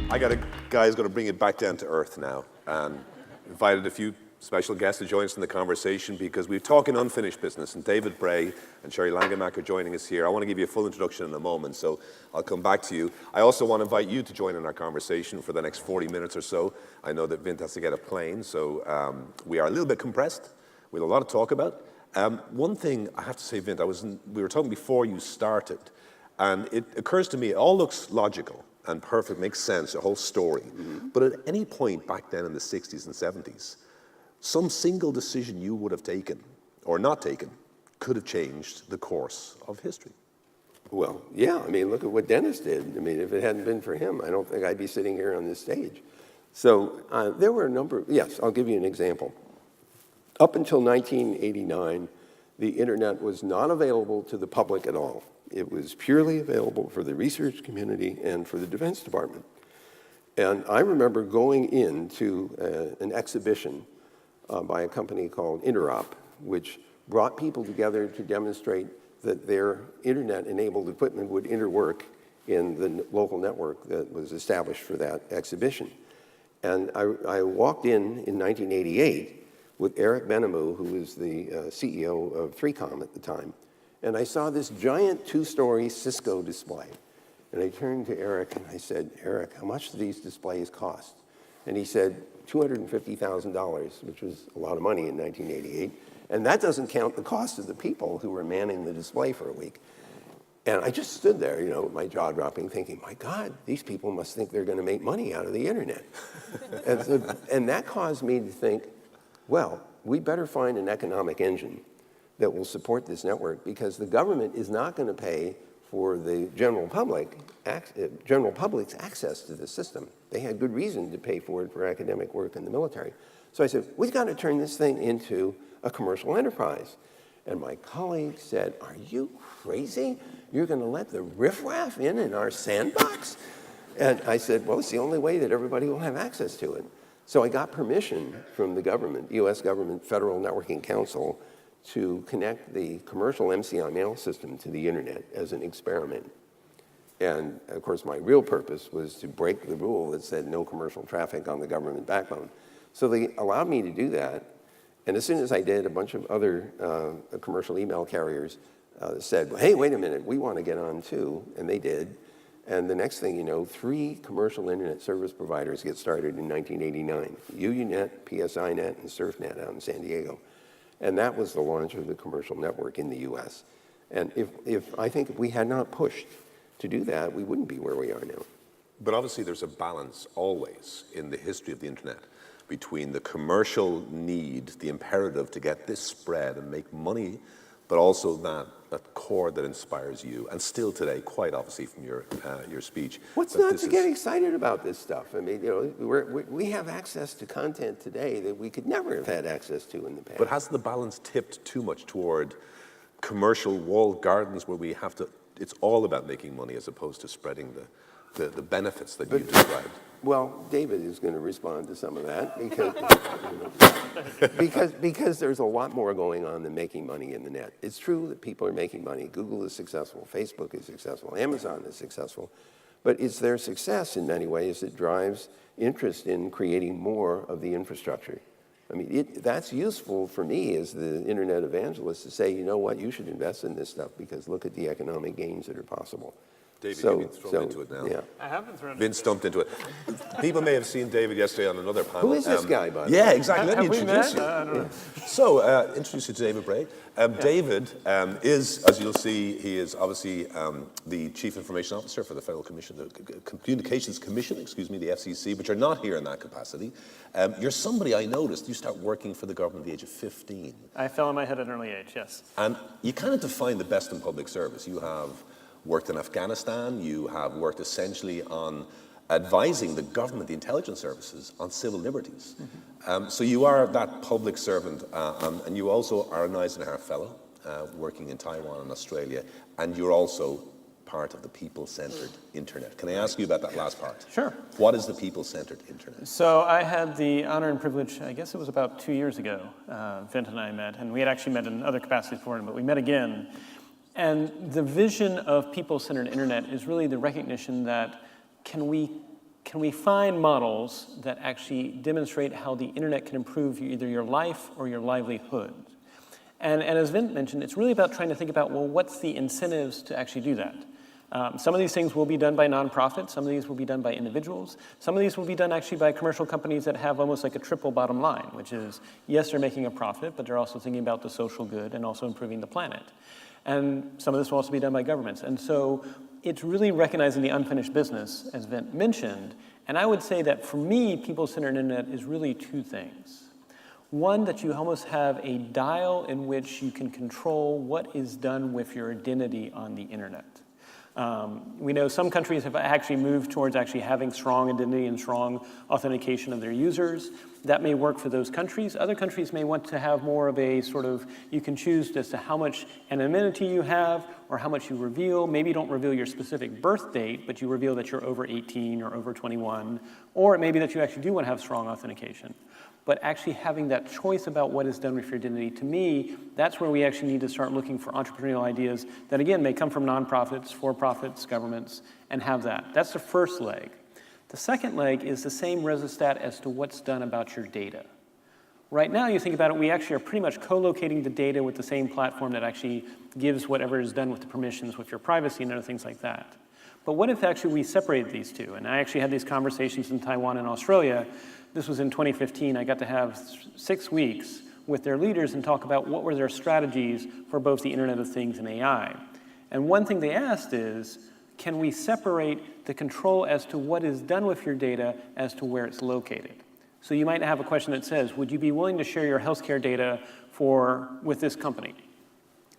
I got a guy who's going to bring it back down to earth now, and invited a few special guests to join us in the conversation because we're talking unfinished business, and David Bray and Shari Langemak are joining us here. I want to give you a full introduction in a moment, so I'll come back to you. I also want to invite you to join in our conversation for the next 40 minutes or so. I know that Vint has to get a plane, so we are a little bit compressed. We have a lot to talk about. One thing I have to say, Vint, we were talking before you started, and it occurs to me, it all looks logical and perfect, makes sense, a whole story. Mm-hmm. But at any point back then in the 60s and 70s, some single decision you would have taken or not taken could have changed the course of history. Well, yeah, I mean, look at what Dennis did. I mean, if it hadn't been for him, I don't think I'd be sitting here on this stage. So there were a number, yes, I'll give you an example. Up until 1989, the internet was not available to the public at all. It was purely available for the research community and for the Defense Department. And I remember going into an exhibition by a company called Interop, which brought people together to demonstrate that their internet-enabled equipment would interwork in the local network that was established for that exhibition. And I walked in 1988 with Eric Benamou, who was the CEO of 3Com at the time, and I saw this giant two-story Cisco display. And I turned to Eric and I said, Eric, how much do these displays cost? And he said, $250,000, which was a lot of money in 1988. And that doesn't count the cost of the people who were manning the display for a week. And I just stood there, you know, with my jaw dropping, thinking, my God, these people must think they're going to make money out of the internet. and that caused me to think, well, we better find an economic engine that will support this network, because the government is not going to pay for the general public's access to the system. They had good reason to pay for it for academic work in the military. So I said, we've got to turn this thing into a commercial enterprise. And my colleague said, are you crazy? You're going to let the riffraff in our sandbox? And I said, well, it's the only way that everybody will have access to it. So I got permission from the government, U.S. government, Federal Networking Council, to connect the commercial MCI mail system to the internet as an experiment. And of course, my real purpose was to break the rule that said no commercial traffic on the government backbone. So they allowed me to do that. And as soon as I did, a bunch of other commercial email carriers said, hey, wait a minute, we want to get on too. And they did. And the next thing you know, 3 commercial internet service providers get started in 1989. UUNet, PSINet, and SurfNet out in San Diego. And that was the launch of the commercial network in the US. And I think if we had not pushed to do that, we wouldn't be where we are now. But obviously there's a balance always in the history of the internet between the commercial need, the imperative to get this spread and make money, but also that core that inspires you, and still today, quite obviously from your speech. What's not to get excited about this stuff? I mean, you know, we have access to content today that we could never have had access to in the past. But has the balance tipped too much toward commercial walled gardens where we have to, it's all about making money as opposed to spreading the benefits that you described? Well, David is going to respond to some of that because there's a lot more going on than making money in the net. It's true that people are making money. Google is successful. Facebook is successful. Amazon is successful. But it's their success in many ways that drives interest in creating more of the infrastructure. I mean, that's useful for me as the internet evangelist to say, you know what, you should invest in this stuff because look at the economic gains that are possible. David, you've been thrown into it now. Yeah. I have been thrown into it. Vince stumped into it. People may have seen David yesterday on another panel. Who is this guy, by the way? Yeah, exactly. Let me Have we introduce met? you. I don't know. So, introduce you to David Bray. David is, as you'll see, he is obviously the Chief Information Officer for the Federal Commission, the Communications Commission, excuse me, the FCC, but you're not here in that capacity. You're somebody I noticed, you start working for the government at the age of 15. I fell on my head at an early age, yes. And you kind of define the best in public service. You have worked in Afghanistan, you have worked essentially on advising the government, the intelligence services, on civil liberties. Mm-hmm. So you are that public servant, and you also are an Eisenhower Fellow, working in Taiwan and Australia, and you're also part of the people-centered internet. Can I ask you about that last part? Sure. What is the people-centered internet? So I had the honor and privilege, I guess it was about 2 years ago, Vint and I met, and we had actually met in other capacities before, but we met again. And the vision of people-centered internet is really the recognition that can we can we find models that actually demonstrate how the internet can improve either your life or your livelihood? And as Vint mentioned, it's really about trying to think about, well, what's the incentives to actually do that? Some of these things will be done by nonprofits. Some of these will be done by individuals. Some of these will be done actually by commercial companies that have almost like a triple bottom line, which is, yes, they're making a profit, but they're also thinking about the social good and also improving the planet. And some of this will also be done by governments. And so it's really recognizing the unfinished business, as Vint mentioned. And I would say that for me, people-centered internet is really two things. One, that you almost have a dial in which you can control what is done with your identity on the internet. We know some countries have actually moved towards actually having strong identity and strong authentication of their users. That may work for those countries. Other countries may want to have more of a sort of, you can choose as to how much anonymity you have or how much you reveal. Maybe you don't reveal your specific birth date, but you reveal that you're over 18 or over 21, or it may be that you actually do want to have strong authentication. But actually having that choice about what is done with your identity, to me, that's where we actually need to start looking for entrepreneurial ideas that, again, may come from nonprofits, for-profits, governments, and have that. That's the first leg. The second leg is the same rhesustat as to what's done about your data. Right now, you think about it, we actually are pretty much co-locating the data with the same platform that actually gives whatever is done with the permissions, with your privacy and other things like that. But what if actually we separated these two? And I actually had these conversations in Taiwan and Australia. This was in 2015. I got to have 6 weeks with their leaders and talk about what were their strategies for both the Internet of Things and AI. And one thing they asked is, can we separate the control as to what is done with your data as to where it's located? So you might have a question that says, would you be willing to share your healthcare data with this company?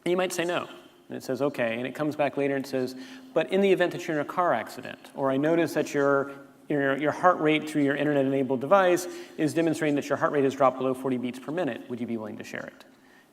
And you might say no. And it says, okay. And it comes back later and says, but in the event that you're in a car accident, or I notice that your heart rate through your internet-enabled device is demonstrating that your heart rate has dropped below 40 beats per minute, would you be willing to share it?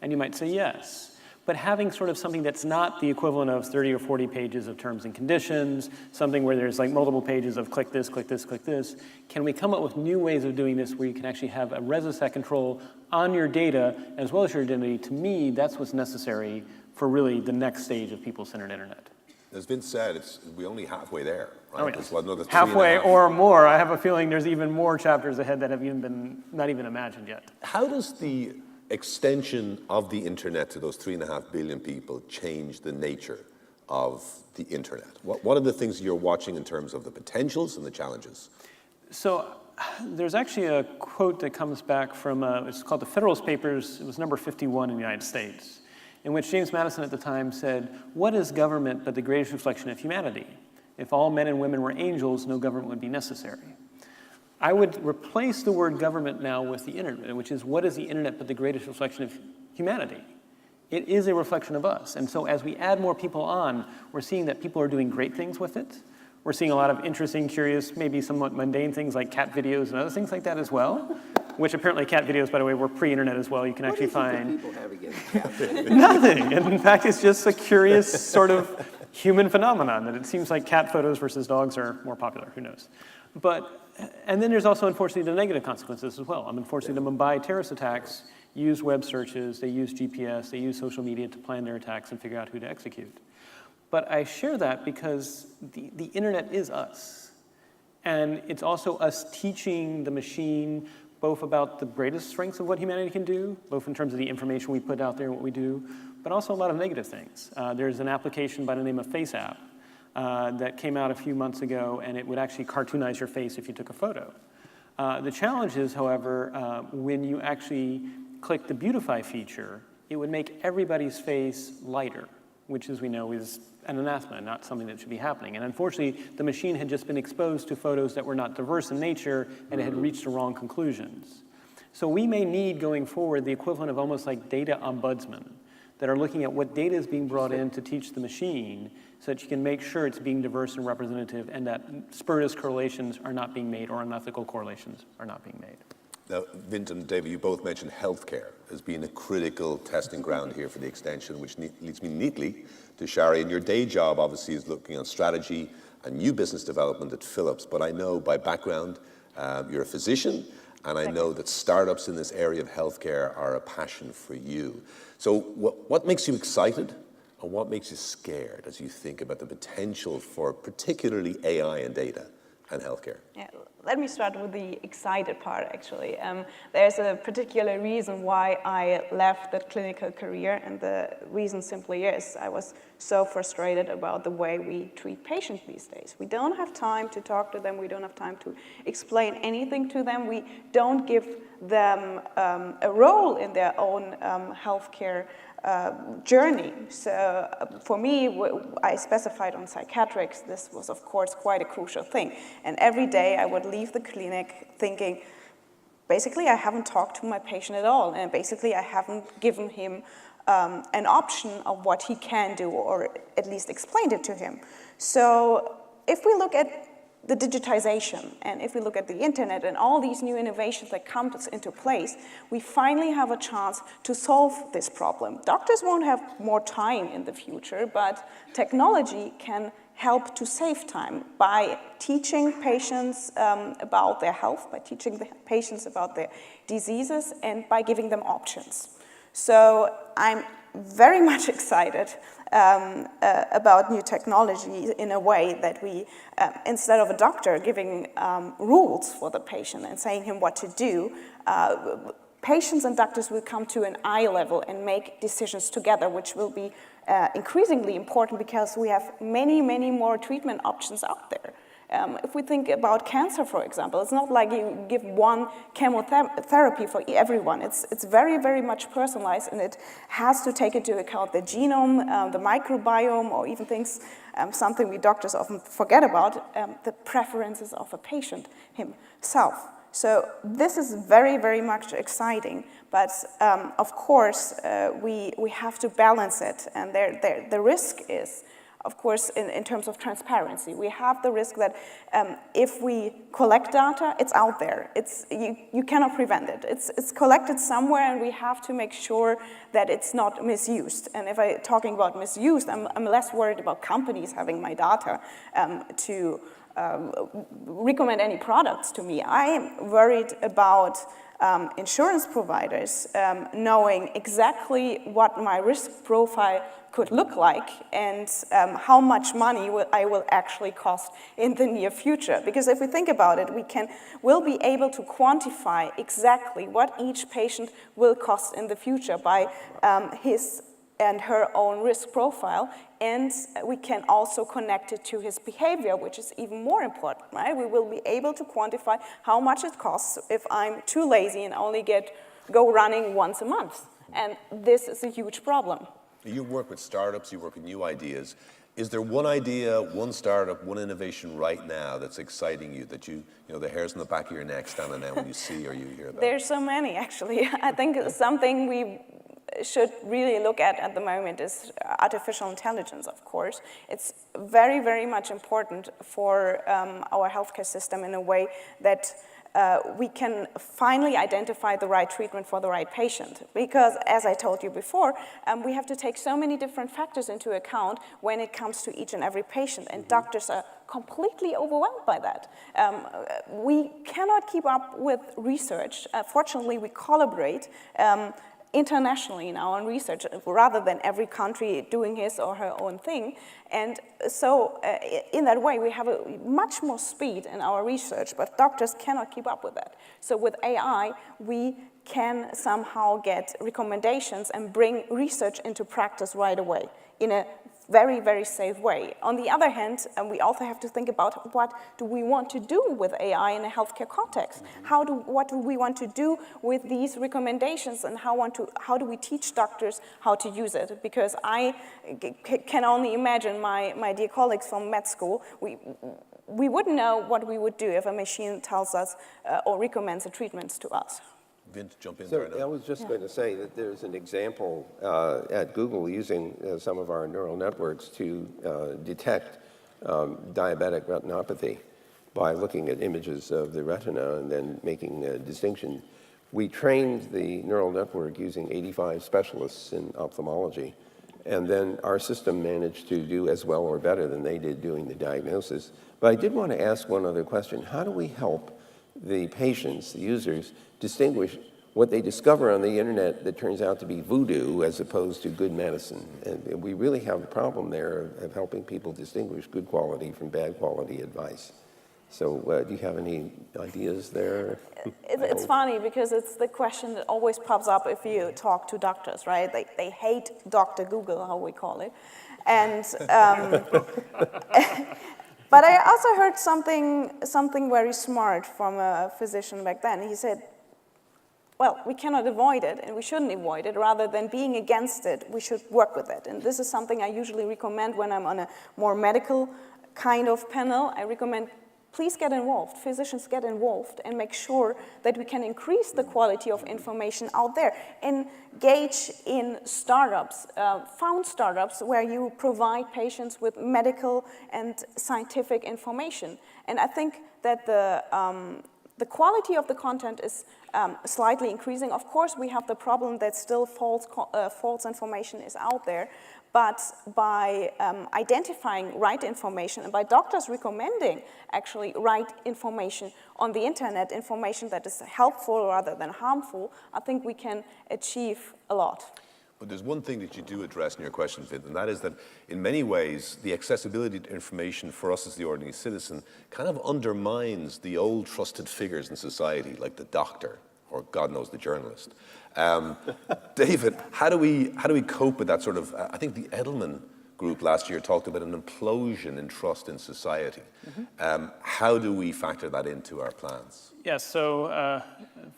And you might say yes. But having sort of something that's not the equivalent of 30 or 40 pages of terms and conditions, something where there's like multiple pages of click this, click this, click this, can we come up with new ways of doing this where you can actually have a rhesustat control on your data as well as your identity? To me, that's what's necessary for really the next stage of people-centered internet. As Vince said, we're only halfway there, right? Oh, yes. Well, another halfway 3.5. or more. I have a feeling there's even more chapters ahead that have even been not even imagined yet. How does the extension of the internet to those 3.5 billion people change the nature of the internet? What are the things you're watching in terms of the potentials and the challenges? So there's actually a quote that comes back from, it's called the Federalist Papers. It was number 51 in the United States, in which James Madison at the time said, what is government but the greatest reflection of humanity? If all men and women were angels, no government would be necessary. I would replace the word government now with the internet, which is what is the internet but the greatest reflection of humanity? It is a reflection of us. And so as we add more people on, we're seeing that people are doing great things with it. We're seeing a lot of interesting, curious, maybe somewhat mundane things like cat videos and other things like that as well, which apparently cat videos, by the way, were pre-internet as well. You can actually find... What do you think people have against cat videos? Nothing. And in fact, it's just a curious sort of human phenomenon that it seems like cat photos versus dogs are more popular. Who knows? And then there's also, unfortunately, the negative consequences as well. Unfortunately, the Mumbai terrorist attacks use web searches, they use GPS, they use social media to plan their attacks and figure out who to execute. But I share that because the internet is us. And it's also us teaching the machine both about the greatest strengths of what humanity can do, both in terms of the information we put out there and what we do, but also a lot of negative things. There's an application by the name of FaceApp that came out a few months ago, and it would actually cartoonize your face if you took a photo. The challenge is, however, when you actually click the beautify feature, it would make everybody's face lighter, which, as we know, is an anathema, not something that should be happening. And unfortunately, the machine had just been exposed to photos that were not diverse in nature, and it had reached the wrong conclusions. So we may need, going forward, the equivalent of almost like data ombudsmen that are looking at what data is being brought in to teach the machine so that you can make sure it's being diverse and representative and that spurious correlations are not being made or unethical correlations are not being made. Now, Vint and David, you both mentioned healthcare as being a critical testing ground here for the extension, which leads me neatly to Shari. And your day job, obviously, is looking on strategy and new business development at Philips. But I know by background, you're a physician, and I know that startups in this area of healthcare are a passion for you. So what makes you excited and what makes you scared as you think about the potential for particularly AI and data and healthcare? Yeah, let me start with the excited part, actually. There's a particular reason why I left that clinical career, and the reason simply is I was so frustrated about the way we treat patients these days. We don't have time to talk to them. We don't have time to explain anything to them. We don't give them a role in their own healthcare journey. So for me, I specified on psychiatrics, this was of course quite a crucial thing. And every day I would leave the clinic thinking, basically I haven't talked to my patient at all, and basically I haven't given him an option of what he can do, or at least explained it to him. So if we look at the digitization, and if we look at the internet and all these new innovations that come into place, we finally have a chance to solve this problem. Doctors won't have more time in the future, but technology can help to save time by teaching patients about their health, by teaching the patients about their diseases, and by giving them options. So I'm very much excited about new technology in a way that we, instead of a doctor giving rules for the patient and saying him what to do, patients and doctors will come to an eye level and make decisions together, which will be increasingly important because we have many, many more treatment options out there. If we think about cancer, for example, it's not like you give one chemotherapy for everyone. It's very, very much personalized, and it has to take into account the genome, the microbiome, or even things, something we doctors often forget about, the preferences of a patient himself. So this is very, very much exciting, but of course we have to balance it, and the risk is, of course, in terms of transparency. We have the risk that if we collect data, it's out there. You cannot prevent it. It's collected somewhere, and we have to make sure that it's not misused. And if I'm talking about misuse, I'm less worried about companies having my data to recommend any products to me. I am worried about insurance providers knowing exactly what my risk profile could look like, and how much money I will actually cost in the near future. Because if we think about it, we'll be able to quantify exactly what each patient will cost in the future by his and her own risk profile, and we can also connect it to his behavior, which is even more important, right? We will be able to quantify how much it costs if I'm too lazy and only go running once a month. And this is a huge problem. You work with startups, you work with new ideas. Is there one idea, one startup, one innovation right now that's exciting you, that you know, the hairs on the back of your neck standing out when you see or you hear about? There's so many, actually. I think something we should really look at the moment is artificial intelligence, of course. It's very, very much important for our healthcare system in a way that we can finally identify the right treatment for the right patient. Because, as I told you before, we have to take so many different factors into account when it comes to each and every patient, and doctors are completely overwhelmed by that. We cannot keep up with research. Fortunately, we collaborate internationally now on research, rather than every country doing his or her own thing. And so in that way, we have a much more speed in our research, but doctors cannot keep up with that. So with AI, we can somehow get recommendations and bring research into practice right away in a very, very safe way. On the other hand, we also have to think about what do we want to do with AI in a healthcare context? What do we want to do with these recommendations, and how do we teach doctors how to use it? Because I can only imagine my dear colleagues from med school, we wouldn't know what we would do if a machine tells us or recommends a treatment to us. Vint, jump in So there now. I was just going to say that there's an example at Google using some of our neural networks to detect diabetic retinopathy by looking at images of the retina and then making a distinction. We trained the neural network using 85 specialists in ophthalmology, and then our system managed to do as well or better than they did doing the diagnosis. But I did want to ask one other question. How do we help the patients, the users, distinguish what they discover on the internet that turns out to be voodoo as opposed to good medicine? And we really have a problem there of helping people distinguish good quality from bad quality advice. So do you have any ideas there? It's funny because it's the question that always pops up if you talk to doctors, right? They hate Dr. Google, how we call it. And, but I also heard something very smart from a physician back then. He said, well, we cannot avoid it, and we shouldn't avoid it. Rather than being against it, we should work with it. And this is something I usually recommend when I'm on a more medical kind of panel. I recommend, please get involved. Physicians, get involved and make sure that we can increase the quality of information out there. Engage in startups, found startups where you provide patients with medical and scientific information. And I think that the quality of the content is slightly increasing. Of course, we have the problem that still false information is out there, but by identifying right information and by doctors recommending actually right information on the internet, information that is helpful rather than harmful, I think we can achieve a lot. But there's one thing that you do address in your question, Vint, and that is that in many ways, the accessibility to information for us as the ordinary citizen kind of undermines the old trusted figures in society, like the doctor, or God knows, the journalist. David, how do we cope with that sort of, I think the Edelman group last year talked about an implosion in trust in society. How do we factor that into our plans? Yes, so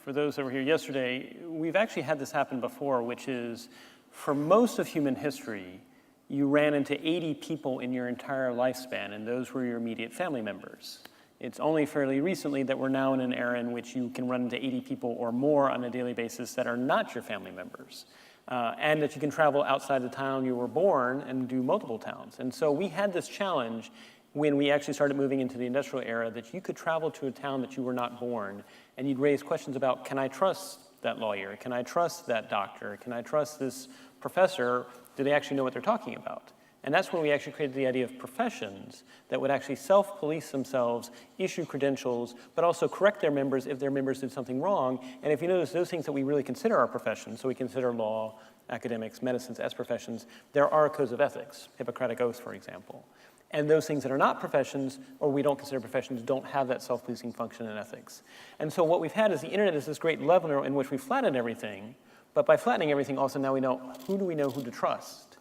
for those that were here yesterday, we've actually had this happen before, which is for most of human history, you ran into 80 people in your entire lifespan, and those were your immediate family members. It's only fairly recently that we're now in an era in which you can run into 80 people or more on a daily basis that are not your family members. And that you can travel outside the town you were born and do multiple towns. And so we had this challenge when we actually started moving into the industrial era that you could travel to a town that you were not born and you'd raise questions about, can I trust that lawyer? Can I trust that doctor? Can I trust this professor? Do they actually know what they're talking about? And that's when we actually created the idea of professions that would actually self-police themselves, issue credentials, but also correct their members if their members did something wrong. And if you notice, those things that we really consider our professions, so we consider law, academics, medicines as professions, there are codes of ethics, Hippocratic Oath, for example. And those things that are not professions, or we don't consider professions, don't have that self-policing function in ethics. And so what we've had is the internet is this great leveler in which we flatten everything, but by flattening everything, also now we know who to trust.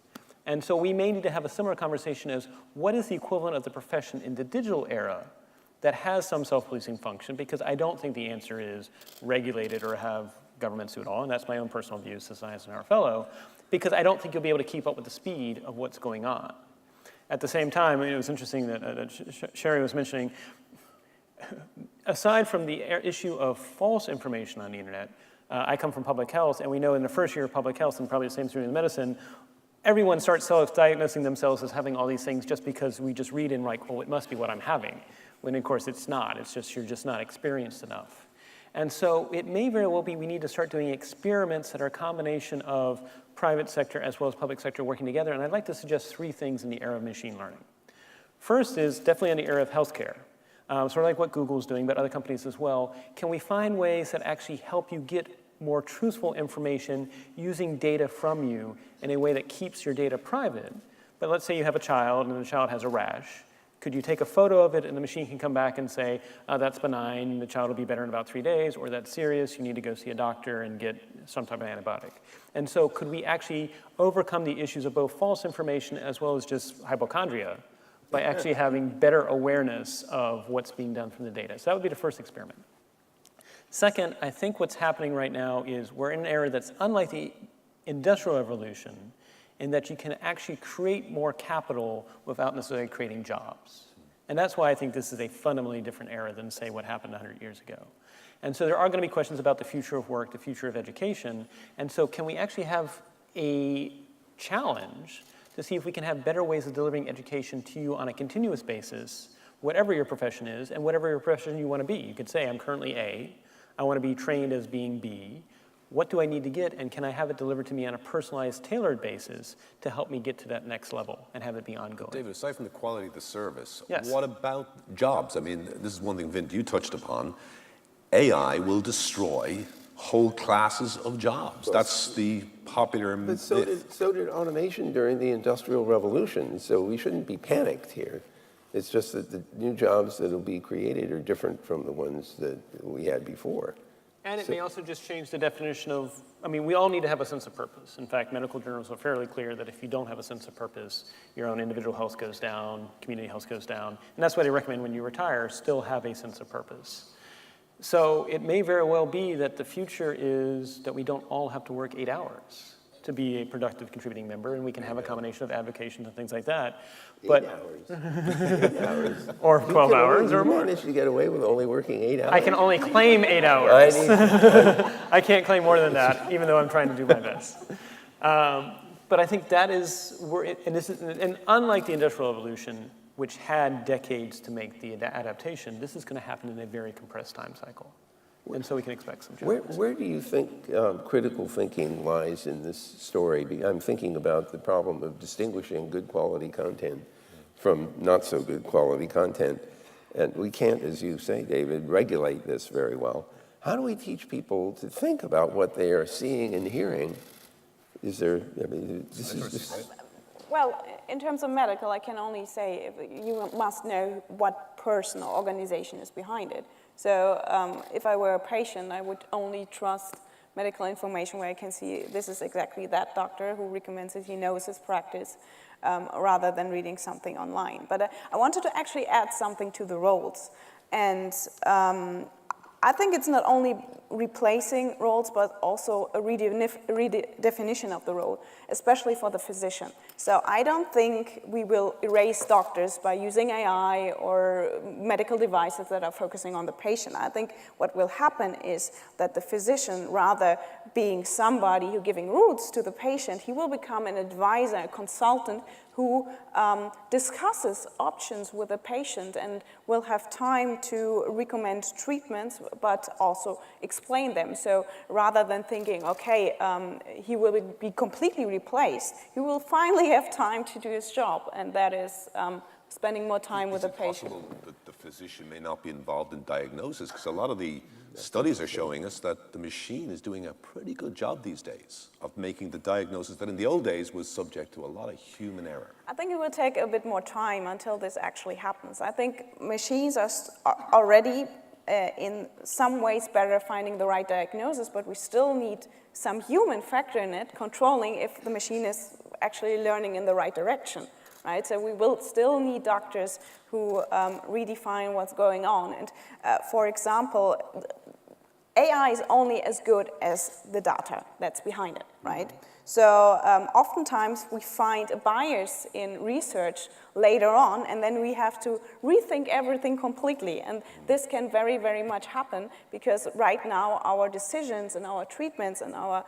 And so we may need to have a similar conversation as what is the equivalent of the profession in the digital era that has some self-policing function, because I don't think the answer is regulate it or have governments do it all, and that's my own personal view as a Science and Hour Fellow, because I don't think you'll be able to keep up with the speed of what's going on. At the same time, it was interesting that Shari was mentioning, aside from the issue of false information on the internet, I come from public health, and we know in the first year of public health, and probably the same through in medicine, everyone starts self-diagnosing themselves as having all these things just because we just read in like, well, it must be what I'm having, when of course it's not. It's just you're just not experienced enough. And so it may very well be we need to start doing experiments that are a combination of private sector as well as public sector working together. And I'd like to suggest 3 things in the era of machine learning. First is definitely in the era of healthcare. Sort of like what Google's doing, but other companies as well. Can we find ways that actually help you get more truthful information using data from you in a way that keeps your data private? But let's say you have a child and the child has a rash. Could you take a photo of it and the machine can come back and say, that's benign, the child will be better in about 3 days, or that's serious, you need to go see a doctor and get some type of antibiotic. And so could we actually overcome the issues of both false information as well as just hypochondria by actually having better awareness of what's being done from the data? So that would be the first experiment. Second, I think what's happening right now is we're in an era that's unlike the Industrial Revolution in that you can actually create more capital without necessarily creating jobs. And that's why I think this is a fundamentally different era than, say, what happened 100 years ago. And so there are going to be questions about the future of work, the future of education. And so can we actually have a challenge to see if we can have better ways of delivering education to you on a continuous basis, whatever your profession is and whatever your profession you want to be. You could say, I'm currently A. I want to be trained as being B. What do I need to get, and can I have it delivered to me on a personalized, tailored basis to help me get to that next level and have it be ongoing? David, aside from the quality of the service, yes. What about jobs? I mean, this is one thing, Vint, you touched upon. AI will destroy whole classes of jobs. That's the popular But myth. so did automation during the Industrial Revolution, so we shouldn't be panicked here. It's just that the new jobs that will be created are different from the ones that we had before. And it may also just change the definition of, I mean, we all need to have a sense of purpose. In fact, medical journals are fairly clear that if you don't have a sense of purpose, your own individual health goes down, community health goes down. And that's why they recommend when you retire, still have a sense of purpose. So it may very well be that the future is that we don't all have to work 8 hours to be a productive contributing member, and we can have a combination of avocations and things like that. But 8 hours. 8 hours. or 12 hours or You more. managed to get away with only working 8 hours. I can only claim 8 hours. I I can't claim more than that, even though I'm trying to do my best. But I think that is, and unlike the Industrial Revolution, which had decades to make the adaptation, this is going to happen in a very compressed time cycle. And so we can expect some challenges. Where do you think critical thinking lies in this story? I'm thinking about the problem of distinguishing good quality content from not so good quality content. And we can't, as you say, David, regulate this very well. How do we teach people to think about what they are seeing and hearing? Is there, I mean, this is just... Well, in terms of medical, I can only say you must know what person or organization is behind it. So if I were a patient, I would only trust medical information where I can see this is exactly that doctor who recommends it, he knows his practice, rather than reading something online. But I wanted to actually add something to the roles. And I think it's not only replacing roles, but also a redefinition of the role, especially for the physician. So I don't think we will erase doctors by using AI or medical devices that are focusing on the patient. I think what will happen is that the physician, rather being somebody who giving rules to the patient, he will become an advisor, a consultant who discusses options with the patient and will have time to recommend treatments, but also explain them. So rather than thinking, okay, he will be completely replaced, he will finally have time to do his job, and that is spending more time with the patient. Is it possible that the physician may not be involved in diagnosis? Because a lot of the studies are showing us that the machine is doing a pretty good job these days of making the diagnosis that in the old days was subject to a lot of human error. I think it will take a bit more time until this actually happens. I think machines are already in some ways better finding the right diagnosis, but we still need some human factor in it, controlling if the machine is actually learning in the right direction. Right? So we will still need doctors who redefine what's going on. And for example, AI is only as good as the data that's behind it, right? So oftentimes we find a bias in research later on, and then we have to rethink everything completely. And this can very, very much happen because right now our decisions and our treatments and our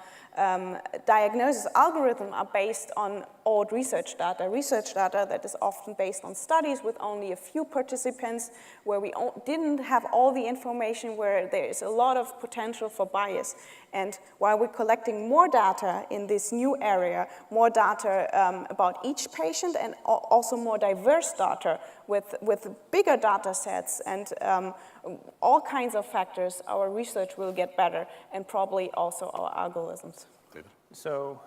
diagnosis algorithm are based on old research data that is often based on studies with only a few participants, where we didn't have all the information, where there is a lot of potential for bias. And while we're collecting more data in this new area, more data about each patient, and also more diverse data with bigger data sets and all kinds of factors, our research will get better, and probably also our algorithms. David? So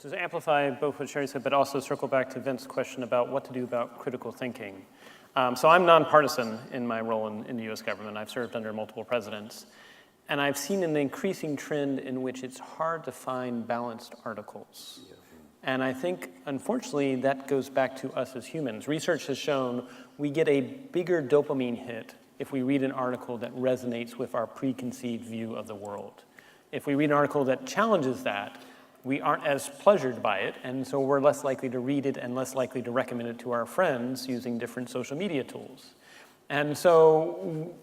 to amplify both what Shari said, but also circle back to Vint's question about what to do about critical thinking. So I'm nonpartisan in my role in the US government. I've served under multiple presidents. And I've seen an increasing trend in which it's hard to find balanced articles. And I think, unfortunately, that goes back to us as humans. Research has shown we get a bigger dopamine hit if we read an article that resonates with our preconceived view of the world. If we read an article that challenges that, we aren't as pleasured by it, and so we're less likely to read it and less likely to recommend it to our friends using different social media tools. And so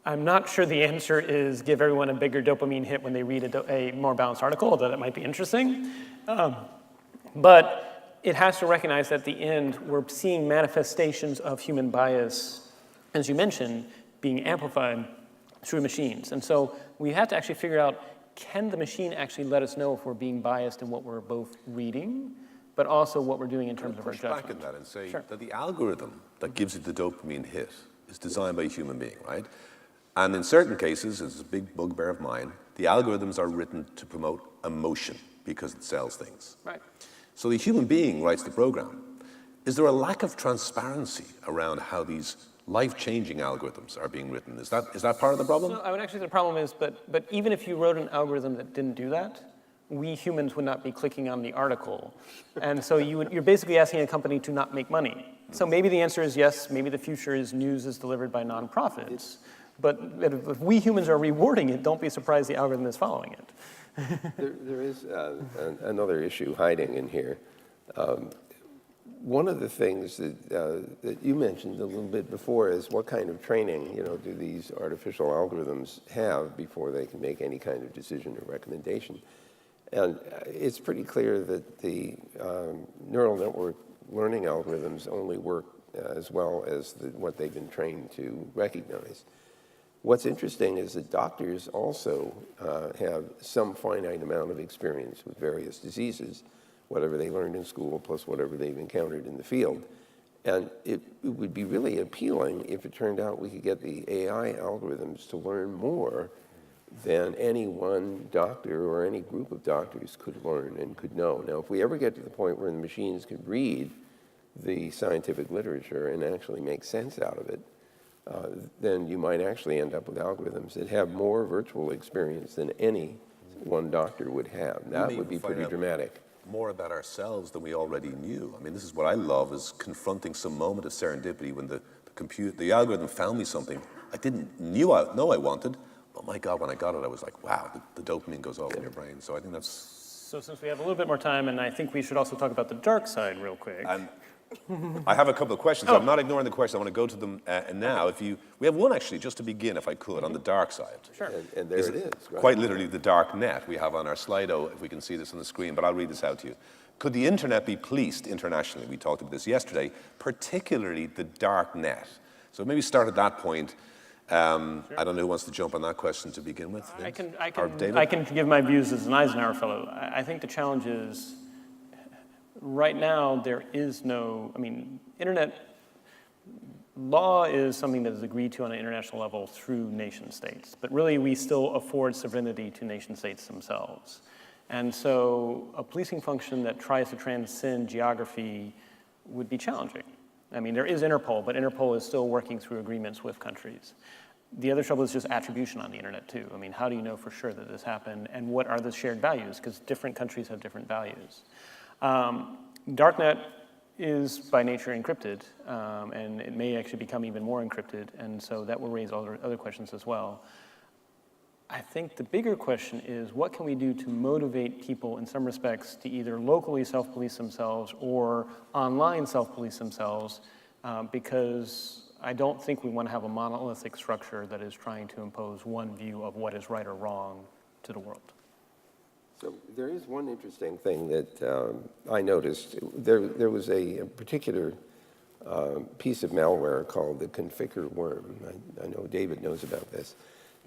I'm not sure the answer is give everyone a bigger dopamine hit when they read a more balanced article, although that might be interesting. But it has to recognize that at the end, we're seeing manifestations of human bias, as you mentioned, being amplified through machines. And so we have to actually figure out, can the machine actually let us know if we're being biased in what we're both reading, but also what we're doing in terms of our judgment? Push back on that and say that the algorithm that gives you the dopamine hit is designed by a human being, right? And in certain cases, it's a big bugbear of mine, the algorithms are written to promote emotion because it sells things. Right. So the human being writes the program. is there a lack of transparency around how these life-changing algorithms are being written? Is that part of the problem? So I would actually say the problem is, but even if you wrote an algorithm that didn't do that, we humans would not be clicking on the article. And so you're basically asking a company to not make money. So maybe the answer is yes, maybe the future is news is delivered by nonprofits. But if we humans are rewarding it, don't be surprised the algorithm is following it. There is another issue hiding in here. One of the things that you mentioned a little bit before is what kind of training, do these artificial algorithms have before they can make any kind of decision or recommendation? And it's pretty clear that the neural network learning algorithms only work as well as what they've been trained to recognize. What's interesting is that doctors also have some finite amount of experience with various diseases, whatever they learned in school plus whatever they've encountered in the field. And it would be really appealing if it turned out we could get the AI algorithms to learn more than any one doctor or any group of doctors could learn and could know. Now, if we ever get to the point where the machines could read the scientific literature and actually make sense out of it, then you might actually end up with algorithms that have more virtual experience than any one doctor would have. That would be pretty dramatic. More about ourselves than we already knew. I mean, this is what I love, is confronting some moment of serendipity when the algorithm found me something I didn't know I wanted. Oh my God, when I got it, I was like, wow, the dopamine goes off in your brain. So I think that's... So since we have a little bit more time, and I think we should also talk about the dark side real quick. And I have a couple of questions. I'm not ignoring the questions. I want to go to them now. We have one actually, just to begin, if I could, on the dark side. Sure. And there it is. Right? Quite literally the dark net we have on our Slido, if we can see this on the screen, but I'll read this out to you. Could the internet be policed internationally? We talked about this yesterday, particularly the dark net. So maybe start at that point. Sure. I don't know who wants to jump on that question to begin with. I can give my views as an Eisenhower fellow. I think the challenge is, right now there is no, internet law is something that is agreed to on an international level through nation states, but really we still afford sovereignty to nation states themselves. And so a policing function that tries to transcend geography would be challenging. There is Interpol, but Interpol is still working through agreements with countries. The other trouble is just attribution on the internet too. How do you know for sure that this happened, and what are the shared values? Because different countries have different values. Darknet is by nature encrypted, and it may actually become even more encrypted, and so that will raise other questions as well. I think the bigger question is, what can we do to motivate people in some respects to either locally self-police themselves or online self-police themselves, because I don't think we want to have a monolithic structure that is trying to impose one view of what is right or wrong to the world. So there is one interesting thing that I noticed. There was a particular piece of malware called the Configure worm. I know David knows about this.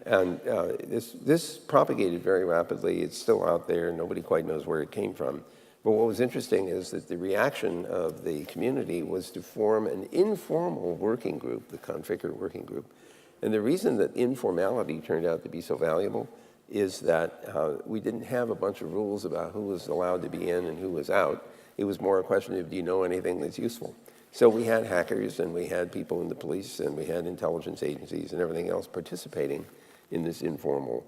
And this propagated very rapidly. It's still out there. Nobody quite knows where it came from. But what was interesting is that the reaction of the community was to form an informal working group, the Configure working group. And the reason that informality turned out to be so valuable is that we didn't have a bunch of rules about who was allowed to be in and who was out. It was more a question of, do you know anything that's useful? So we had hackers, and we had people in the police, and we had intelligence agencies and everything else participating in this informal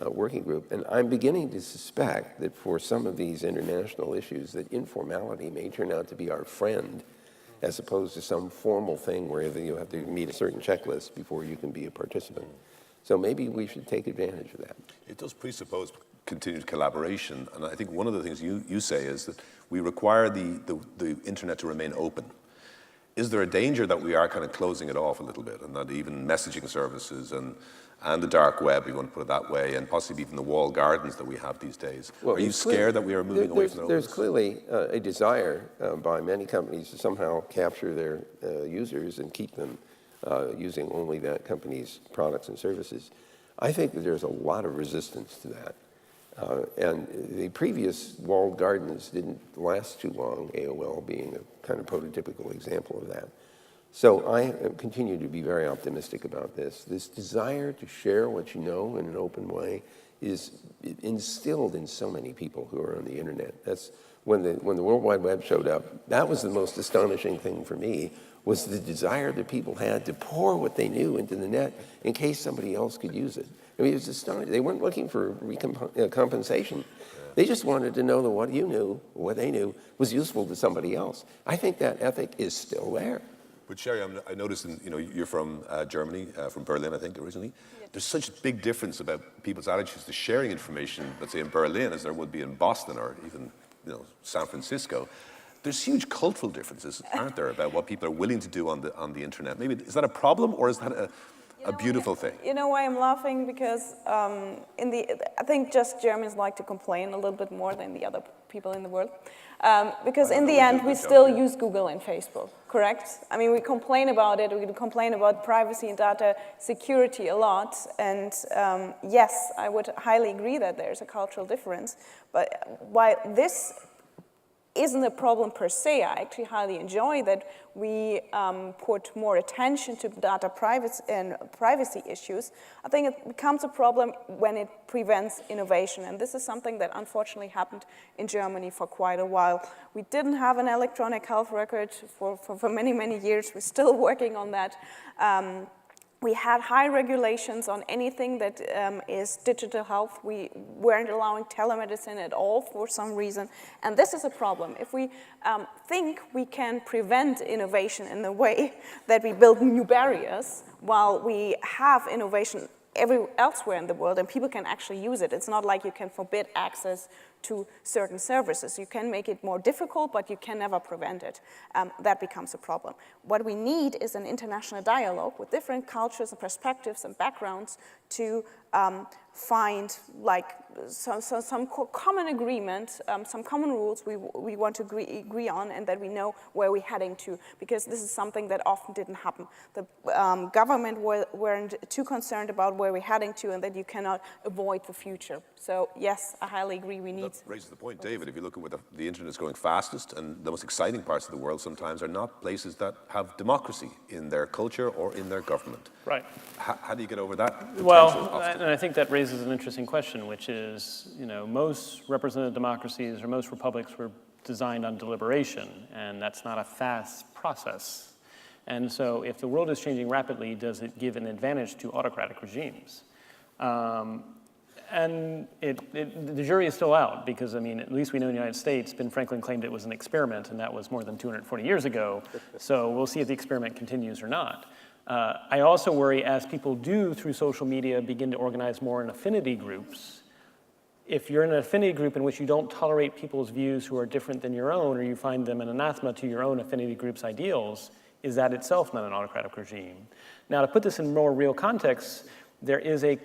working group. And I'm beginning to suspect that for some of these international issues, that informality may turn out to be our friend, as opposed to some formal thing where you have to meet a certain checklist before you can be a participant. So maybe we should take advantage of that. It does presuppose continued collaboration, and I think one of the things you say is that we require the internet to remain open. Is there a danger that we are kind of closing it off a little bit, and that even messaging services and the dark web, we want to put it that way, and possibly even the walled gardens that we have these days? Are you scared that we are moving away from the There's clearly a desire by many companies to somehow capture their users and keep them using only that company's products and services. I think that there's a lot of resistance to that. And the previous walled gardens didn't last too long, AOL being a kind of prototypical example of that. So I continue to be very optimistic about this. This desire to share what you know in an open way is instilled in so many people who are on the internet. That's when the World Wide Web showed up, that was the most astonishing thing for me, was the desire that people had to pour what they knew into the net in case somebody else could use it. I mean, it was astonishing. They weren't looking for compensation. They just wanted to know that what you knew, what they knew, was useful to somebody else. I think that ethic is still there. But Shari, I noticed, you're from Germany, from Berlin, I think, originally. There's such a big difference about people's attitudes to sharing information, let's say in Berlin, as there would be in Boston or even, San Francisco. There's huge cultural differences, aren't there, about what people are willing to do on the internet? Maybe is that a problem, or is that a beautiful thing? You know why I'm laughing? Because I think just Germans like to complain a little bit more than the other people in the world. Because in the end, we still use Google and Facebook, correct? I mean, we complain about it. We complain about privacy and data security a lot. And yes, I would highly agree that there's a cultural difference. But while this isn't a problem per se, I actually highly enjoy that we put more attention to data privacy issues. I think it becomes a problem when it prevents innovation, and this is something that unfortunately happened in Germany for quite a while. We didn't have an electronic health record for many, many years. We're still working on that. We had high regulations on anything that is digital health. We weren't allowing telemedicine at all for some reason. And this is a problem. If we think we can prevent innovation in the way that we build new barriers while we have innovation elsewhere in the world and people can actually use it, it's not like you can forbid access to certain services. You can make it more difficult, but you can never prevent it. That becomes a problem. What we need is an international dialogue with different cultures and perspectives and backgrounds to find some common agreement, some common rules we want to agree on, and that we know where we're heading to, because this is something that often didn't happen. The government weren't too concerned about where we're heading to, and that you cannot avoid the future. So yes, I highly agree we need... That raises the point, David. If you look at where the internet is going fastest, and the most exciting parts of the world sometimes are not places that have democracy in their culture or in their government. Right. How do you get over that? Well, and I think that raises an interesting question, which is, most representative democracies or most republics were designed on deliberation, and that's not a fast process. And so if the world is changing rapidly, does it give an advantage to autocratic regimes? And the jury is still out because, at least we know in the United States, Ben Franklin claimed it was an experiment, and that was more than 240 years ago. So we'll see if the experiment continues or not. I also worry, as people do through social media begin to organize more in affinity groups, if you're in an affinity group in which you don't tolerate people's views who are different than your own, or you find them an anathema to your own affinity group's ideals, is that itself not an autocratic regime? Now, to put this in more real context, there is a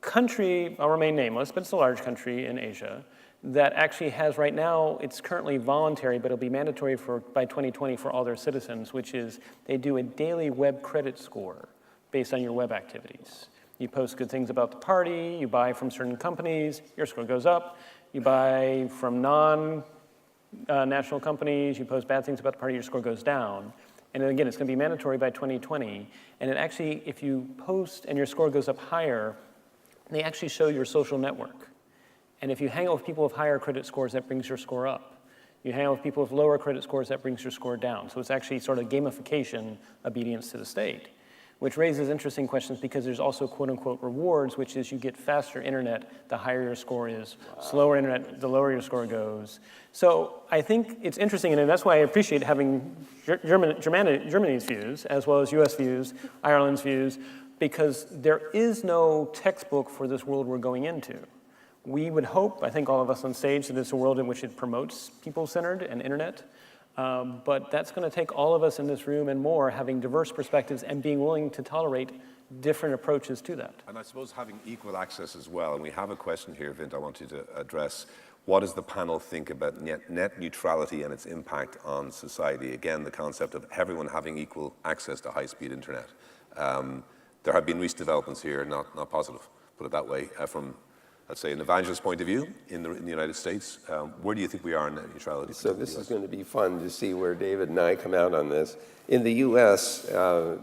country, I'll remain nameless, but it's a large country in Asia, that actually has right now, it's currently voluntary, but it'll be mandatory by 2020 for all their citizens, which is they do a daily web credit score based on your web activities. You post good things about the party, you buy from certain companies, your score goes up. You buy from non-national companies, you post bad things about the party, your score goes down. And then again, it's gonna be mandatory by 2020. And it actually, if you post and your score goes up higher, they actually show your social network. And if you hang out with people with higher credit scores, that brings your score up. You hang out with people with lower credit scores, that brings your score down. So it's actually sort of gamification, obedience to the state, which raises interesting questions because there's also quote unquote rewards, which is you get faster internet, the higher your score is. Wow. Slower internet, the lower your score goes. So I think it's interesting, and that's why I appreciate having Germany's views, as well as US views, Ireland's views, because there is no textbook for this world we're going into. We would hope, I think all of us on stage, that it's a world in which it promotes people-centered and internet. But that's going to take all of us in this room and more having diverse perspectives and being willing to tolerate different approaches to that. And I suppose having equal access as well. And we have a question here, Vint, I want you to address. What does the panel think about net neutrality and its impact on society? Again, the concept of everyone having equal access to high-speed internet. There have been recent developments here, not positive, put it that way, from let's say, an evangelist point of view in the United States. Where do you think we are in net neutrality? So this is going to be fun to see where David and I come out on this. In the U.S.,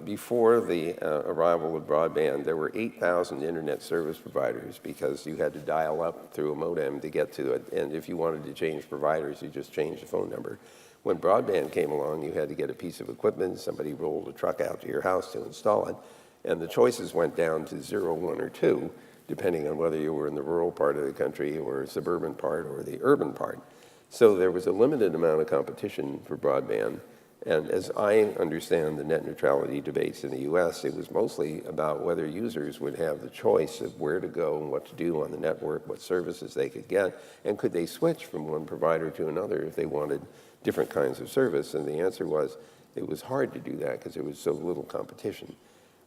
before the arrival of broadband, there were 8,000 internet service providers because you had to dial up through a modem to get to it. And if you wanted to change providers, you just changed the phone number. When broadband came along, you had to get a piece of equipment. Somebody rolled a truck out to your house to install it. And the choices went down to 0, 1, or 2, depending on whether you were in the rural part of the country or suburban part or the urban part. So there was a limited amount of competition for broadband. And as I understand the net neutrality debates in the US, it was mostly about whether users would have the choice of where to go and what to do on the network, what services they could get, and could they switch from one provider to another if they wanted different kinds of service. And the answer was it was hard to do that because there was so little competition.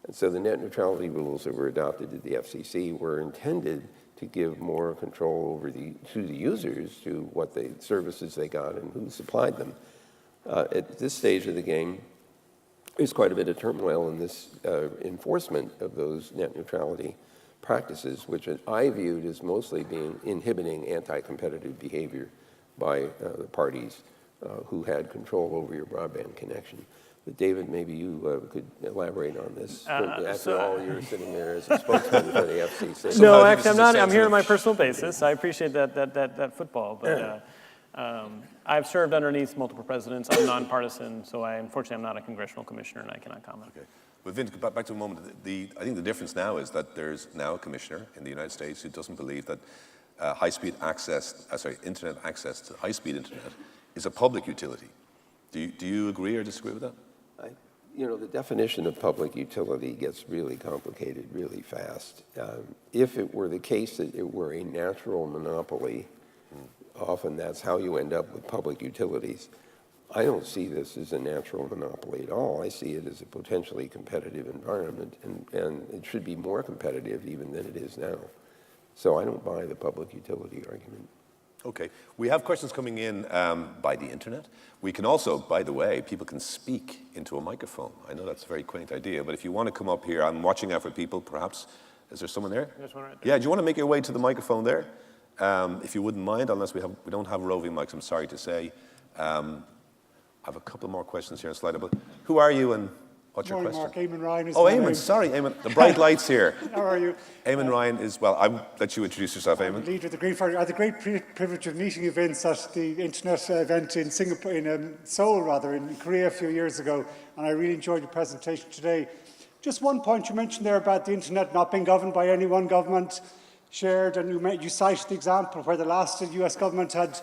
And so the net neutrality rules that were adopted at the FCC were intended to give more control over to the users to what services they got and who supplied them. At this stage of the game, there's quite a bit of turmoil in this enforcement of those net neutrality practices, which I viewed as mostly being inhibiting anti-competitive behavior by the parties who had control over your broadband connection. But David, maybe you could elaborate on this. After all, you're sitting there as a spokesman for the FCC. No, actually, I'm not. I'm here on my personal basis. I appreciate that football, but I've served underneath multiple presidents. I'm nonpartisan, so unfortunately, I'm not a congressional commissioner, and I cannot comment. Okay. But Vint, back to a moment. I think the difference now is that there's now a commissioner in the United States who doesn't believe that internet access to high-speed internet is a public utility. Do you agree or disagree with that? The definition of public utility gets really complicated really fast. If it were the case that it were a natural monopoly, often that's how you end up with public utilities. I don't see this as a natural monopoly at all. I see it as a potentially competitive environment, and it should be more competitive even than it is now. So I don't buy the public utility argument. Okay. We have questions coming in by the internet. We can also, by the way, people can speak into a microphone. I know that's a very quaint idea, but if you want to come up here, I'm watching out for people, perhaps. Is there someone there? There's one right there. Yeah, do you want to make your way to the microphone there? If you wouldn't mind, unless we don't have roving mics, I'm sorry to say. I have a couple more questions here on slide. But who are you and what's your question? Mark, Eamon Ryan is Oh, my Eamon, name. sorry, Eamon. The bright lights here. How are you? Eamon Ryan is, well, I'll let you introduce yourself, Eamon. Leader of the Green Party. I had the great privilege of meeting you, Vince, at the internet event in Singapore, in Seoul, rather, in Korea a few years ago, and I really enjoyed your presentation today. Just one point you mentioned there about the internet not being governed by any one government, shared, and you cited the example where the last US government had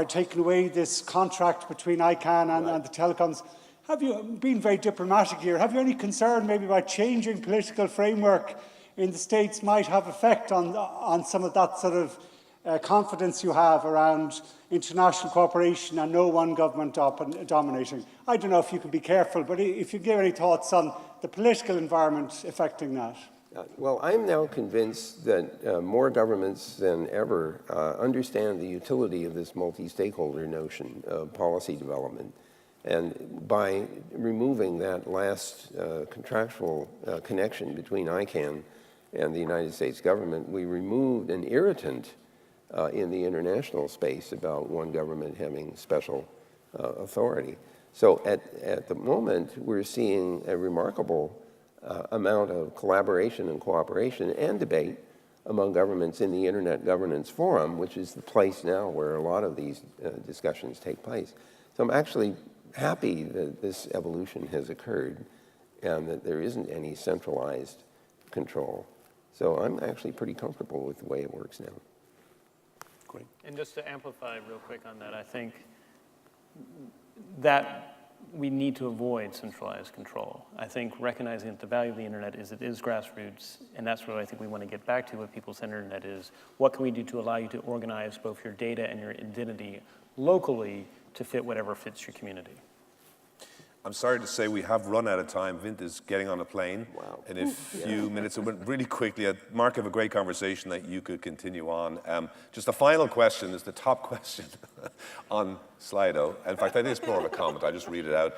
taken away this contract between ICANN and the telecoms. Have you been very diplomatic here? Have you any concern maybe about changing political framework in the States might have effect on some of that sort of confidence you have around international cooperation and no one government dominating? I don't know if you can be careful, but if you give any thoughts on the political environment affecting that. Well, I'm now convinced that more governments than ever understand the utility of this multi-stakeholder notion of policy development. And by removing that last contractual connection between ICANN and the United States government, we removed an irritant in the international space about one government having special authority. So at the moment, we're seeing a remarkable amount of collaboration and cooperation and debate among governments in the Internet Governance Forum, which is the place now where a lot of these discussions take place. So I'm actually happy that this evolution has occurred and that there isn't any centralized control. So I'm actually pretty comfortable with the way it works now. Great. And just to amplify real quick on that, I think that we need to avoid centralized control. I think recognizing that the value of the internet is it is grassroots, and that's what I think we want to get back to with people-centered internet is what can we do to allow you to organize both your data and your identity locally to fit whatever fits your community. I'm sorry to say we have run out of time. Vint is getting on a plane in a few minutes. It went really quickly. Mark, of a great conversation that you could continue on. Just a final question is the top question on Slido. In fact, I think it's more of a comment. I'll just read it out.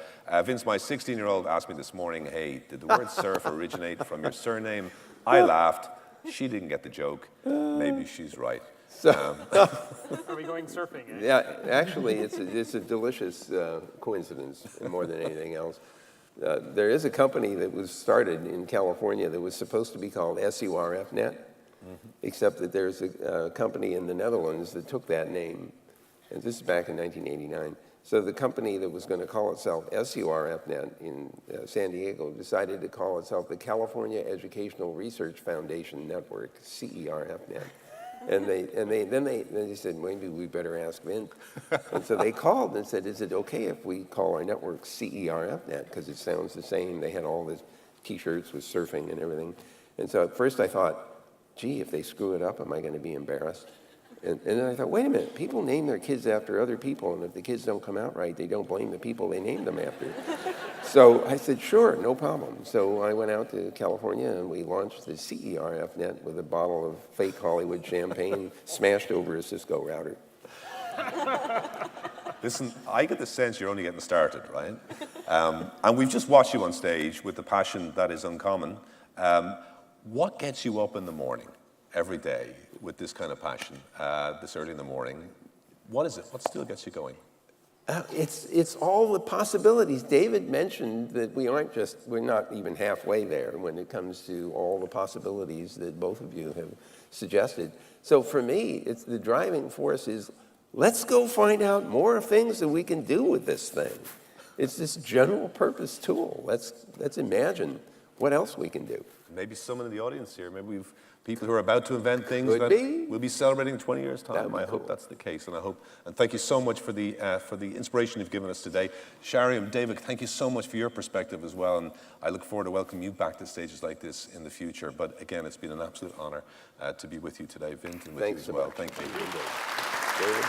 Vince, my 16-year-old asked me this morning, hey, did the word surf originate from your surname? I laughed. She didn't get the joke. Maybe she's right. Are we going surfing? Eh? Yeah, actually, it's a delicious coincidence more than anything else. There is a company that was started in California that was supposed to be called SURFnet, except that there's a company in the Netherlands that took that name, and this is back in 1989. So the company that was going to call itself SURFnet in San Diego decided to call itself the California Educational Research Foundation Network, CERFnet. And then they said, maybe we better ask Vint. And so they called and said, is it okay if we call our network CERFnet? Because it sounds the same. They had all the T-shirts with surfing and everything. And so at first I thought, gee, if they screw it up, am I going to be embarrassed? And then I thought, wait a minute, people name their kids after other people, and if the kids don't come out right, they don't blame the people they named them after. So I said, sure, no problem. So I went out to California, and we launched the CERFnet with a bottle of fake Hollywood champagne smashed over a Cisco router. Listen, I get the sense you're only getting started, right? And we've just watched you on stage with the passion that is uncommon. What gets you up in the morning, every day, with this kind of passion, this early in the morning? What is it? What still gets you going? It's all the possibilities. David mentioned that we're not even halfway there when it comes to all the possibilities that both of you have suggested. So for me, it's the driving force is, let's go find out more things that we can do with this thing. It's this general purpose tool. Let's imagine what else we can do. Maybe someone in the audience here, maybe we've people who are about to invent things Could that be. we'll be celebrating in 20 years' time. That'd be I hope cool. that's the case, and thank you so much for the inspiration you've given us today. Shari and David, thank you so much for your perspective as well, and I look forward to welcoming you back to stages like this in the future. But again, it's been an absolute honor to be with you today, Vint, and with Thanks you as well. so much. Thank you. David?